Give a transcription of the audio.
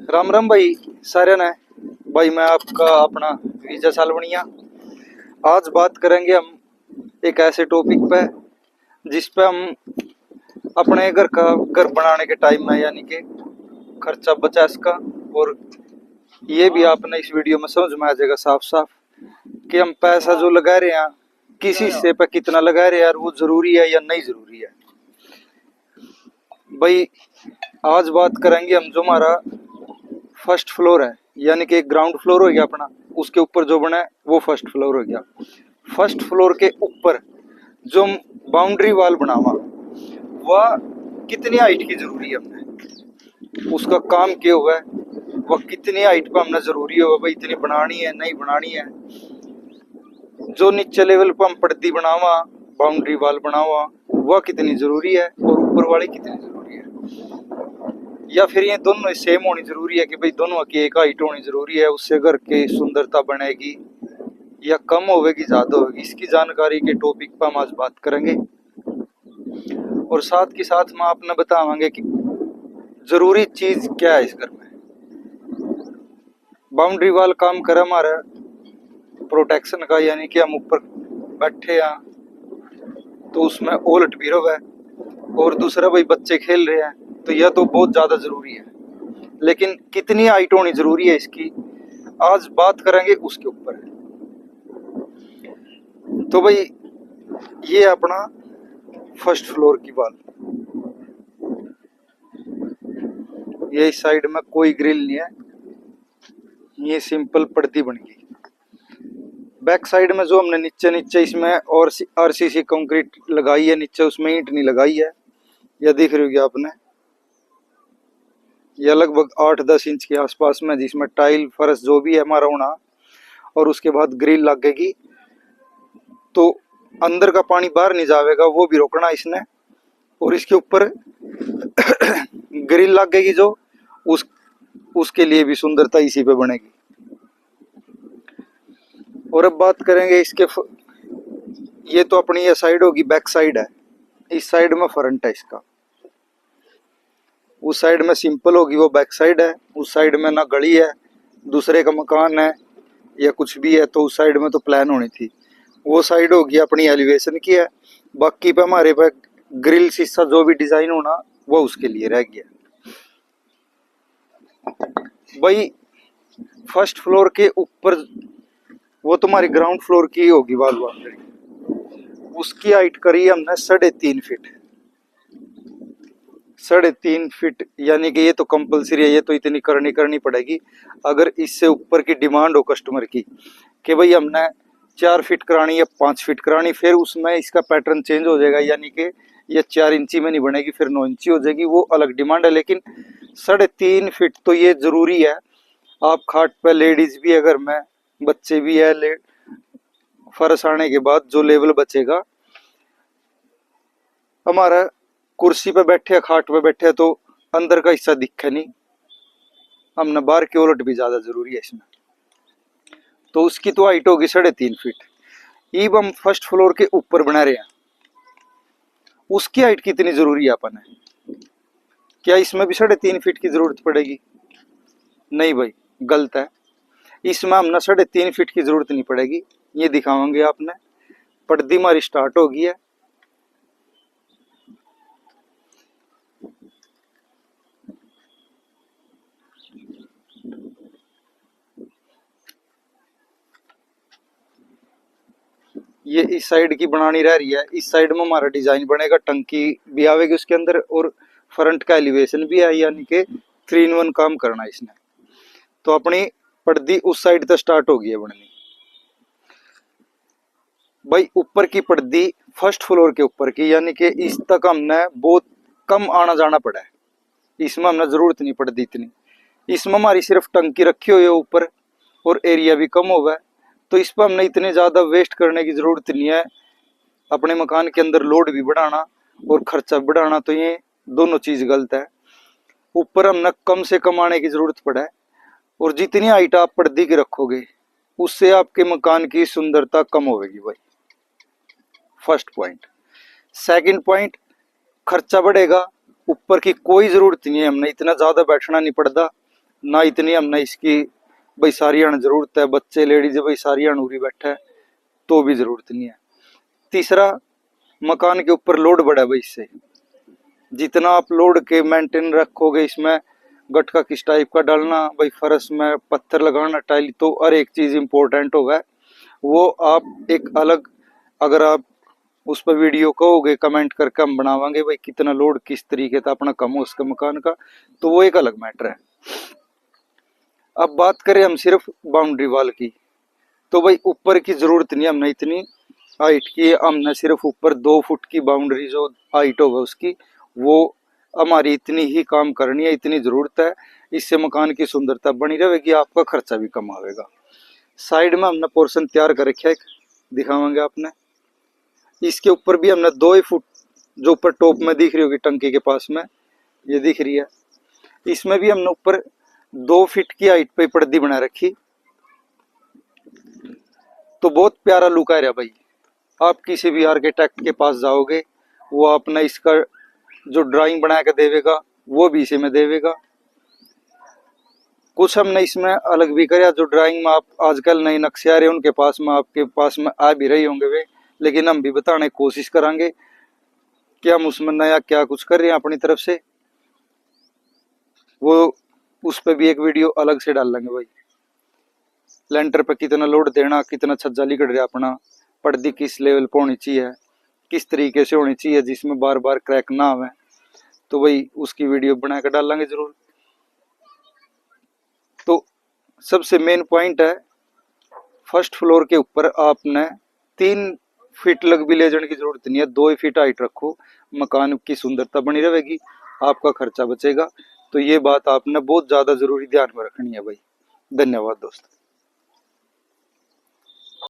राम राम भाई सारे ने। भाई मैं आपका अपना विजय सालवनिया। आज बात करेंगे हम एक ऐसे टॉपिक पे जिस पे हम अपने घर बनाने के टाइम में यानी कि खर्चा बचा इसका, और ये भी आपने इस वीडियो में समझ में आ जाएगा साफ साफ कि हम पैसा जो लगा रहे हैं किस हिस्से पे कितना लगा रहे हैं और वो जरूरी है या नहीं जरूरी है। भाई आज बात करेंगे हम जो हमारा फर्स्ट फ्लोर है यानी कि एक ग्राउंड फ्लोर हो गया अपना, उसके ऊपर जो बना है वो फर्स्ट फ्लोर हो गया। फर्स्ट फ्लोर के ऊपर जो बाउंड्री वाल बना हुआ वह कितनी हाइट की जरूरी है, हमने उसका काम क्या हुआ है, वह कितनी हाइट पर हमने जरूरी है, भाई इतनी बनानी है नहीं बनानी है। जो नीचे लेवल पर हम पट्टी बनावा बाउंड्री वाल बनावा वह कितनी जरूरी है और ऊपर वाली कितनी जरूरी है, या फिर ये दोनों सेम होनी जरूरी है कि भाई दोनों की एक हाइट होनी जरूरी है, उससे घर की सुंदरता बनेगी या कम होगी ज्यादा होगी। इसकी जानकारी के टॉपिक पर हम आज बात करेंगे और साथ के साथ मैं आपने बतावांगे कि जरूरी चीज क्या है इस घर में। बाउंड्री वाल काम करे हमारा प्रोटेक्शन का, यानी कि हम ऊपर बैठे हैं तो उसमें ओलट भी रहे, और दूसरा भाई बच्चे खेल रहे हैं तो यह तो बहुत ज्यादा जरूरी है, लेकिन कितनी हाइट होनी जरूरी है इसकी आज बात करेंगे उसके ऊपर। तो भाई ये अपना फर्स्ट फ्लोर की वाल, ये इस साइड में कोई ग्रिल नहीं है, ये सिंपल पट्टी बन गई। बैक साइड में जो हमने नीचे इसमें और आरसीसी कंक्रीट लगाई है, नीचे उसमें ईंट नहीं लगाई है, यह दिख रही होगी आपने। यह लगभग 8-10 इंच के आसपास में, जिसमें टाइल फर्श जो भी है हमारा होना, और उसके बाद ग्रिल लगेगी तो अंदर का पानी बाहर नहीं जाएगा, वो भी रोकना इसने। और इसके ऊपर ग्रिल लगेगी जो उसके लिए भी सुंदरता इसी पे बनेगी। और अब बात करेंगे इसके ये तो अपनी ये साइड होगी, बैक साइड है, इस साइड में फ्रंट है इसका। उस साइड में सिंपल होगी वो बैक साइड है, उस साइड में ना गली है, दूसरे का मकान है या कुछ भी है, तो उस साइड में तो प्लान होनी थी। वो साइड होगी अपनी एलिवेशन की है, बाकी पे हमारे पे ग्रिल शीशा जो भी डिजाइन होना वो उसके लिए रह गया। भाई फर्स्ट फ्लोर के ऊपर वो तुम्हारी ग्राउंड फ्लोर की होगी वाल बाउंड्री, उसकी हाइट करी हमने 3.5 फीट। 3.5 फीट यानी कि ये तो कंपलसरी है, ये तो इतनी करनी पड़ेगी। अगर इससे ऊपर की डिमांड हो कस्टमर की कि भाई हमने 4 फीट करानी या 5 फीट करानी, फिर उसमें इसका पैटर्न चेंज हो जाएगा, यानी कि ये 4 इंची में नहीं बनेगी, फिर 9 इंची हो जाएगी, वो अलग डिमांड है। लेकिन 3.5 फीट तो ये जरूरी है। आप खाट पे लेडीज भी है घर में, बच्चे भी है, फर्श आने के बाद जो लेवल बचेगा, हमारा कुर्सी पे बैठे खाट पे बैठे तो अंदर का हिस्सा दिखे नहीं, हमने बाहर की उलट भी ज्यादा जरूरी है इसमें, तो उसकी तो हाइट होगी 3.5 फीट। ईब हम फर्स्ट फ्लोर के ऊपर बना रहे हैं, उसकी हाइट कितनी जरूरी है अपन है, क्या इसमें भी 3.5 फीट की जरूरत पड़ेगी? नहीं भाई, गलत है। इसमें हमने 3.5 फीट की जरूरत नहीं पड़ेगी, ये दिखावांगे आपने। पट्टी हमारी स्टार्ट होगी है, ये इस साइड की बनानी रह रही है। इस साइड में हमारा डिजाइन बनेगा, टंकी भी आवेगी उसके अंदर और फ्रंट का एलिवेशन भी है, यानी कि 3 in 1 काम करना है इसने। तो अपनी पर्दी उस साइड तक स्टार्ट होगी है बननी। भाई ऊपर की पर्दी फर्स्ट फ्लोर के ऊपर की, यानी कि इस तक हमने बहुत कम आना जाना पड़ा है, इसमें हमने जरूरत नहीं पड़ती इतनी। इसमें हमारी सिर्फ टंकी रखी हुई है ऊपर और एरिया भी कम होगा, तो इस पर हमने इतने ज्यादा वेस्ट करने की जरूरत नहीं है। अपने मकान के अंदर लोड भी बढ़ाना और खर्चा बढ़ाना, तो ये दोनों चीज गलत है। ऊपर हमने कम से कम आने की जरूरत पड़ा है, और जितनी हाइट आप पर्दे की रखोगे उससे आपके मकान की सुंदरता कम होगी भाई, फर्स्ट पॉइंट। सेकंड पॉइंट, खर्चा बढ़ेगा ऊपर की कोई जरूरत नहीं है, हमने इतना ज्यादा बैठना नहीं पड़ता ना, इतनी हमने इसकी भाई सारी आने जरूरत है, बच्चे लेडीज भाई सारी अनूरी बैठा है तो भी जरूरत नहीं है। तीसरा, मकान के ऊपर लोड बढ़ा है भाई, इससे जितना आप लोड के मेंटेन रखोगे, इसमें गटका किस टाइप का डालना, भाई फर्श में पत्थर लगाना, टाइल, तो हर एक चीज इंपॉर्टेंट होगा, वो आप एक अलग, अगर आप उस पर वीडियो कहोगे कमेंट करके हम बनावांगे भाई कितना लोड किस तरीके से अपना कम हो उसका मकान का, तो वो एक अलग मैटर है। अब बात करें हम सिर्फ बाउंड्री वाल की, तो भाई ऊपर की जरूरत नहीं हमने इतनी हाइट की, हमने सिर्फ ऊपर 2 फुट की बाउंड्री जो हाइट होगा उसकी, वो हमारी इतनी ही काम करनी है, इतनी जरूरत है। इससे मकान की सुंदरता बनी रहेगी, आपका खर्चा भी कम आएगा। साइड में हमने पोर्शन तैयार कर रखा है, दिखावांगे आपने। इसके ऊपर भी हमने 2 फुट जो ऊपर टॉप में दिख रही होगी टंकी के पास में, ये दिख रही है, इसमें भी हमने ऊपर 2 फीट की हाइट पे पर्दी बना रखी, तो बहुत प्यारा लुक आ रहा भाई। आप किसी भी आर्किटेक्ट के पास जाओगे, वो अपना इसका जो ड्राइंग बना के देवेगा वो भी इसी में देवेगा। कुछ हमने इसमें अलग भी कराया, जो ड्राइंग में आप आजकल नए नक्शे आ रहे हैं उनके पास में आपके पास में आ भी रही होंगे वे, लेकिन हम भी बताने की कोशिश करेंगे कि हम उसमें नया क्या कुछ कर रहे हैं अपनी तरफ से, वो उस पर भी एक वीडियो अलग से डाल लेंगे भाई। लेंटर पे कितना लोड देना, कितना छज्जा लिकड़ रहा अपना, पर्दी किस लेवल पर होनी चाहिए, किस तरीके से होनी चाहिए जिसमें बार बार क्रैक ना आवे, तो भाई उसकी वीडियो बना कर डालेंगे जरूर। तो सबसे मेन पॉइंट है, फर्स्ट फ्लोर के ऊपर आपने 3 फीट लग भी ले जाने की जरूरत नहीं है, 2 फीट हाइट रखो, मकान की सुंदरता बनी रहेगी, आपका खर्चा बचेगा। तो ये बात आपने बहुत ज्यादा जरूरी ध्यान में रखनी है भाई। धन्यवाद दोस्तों।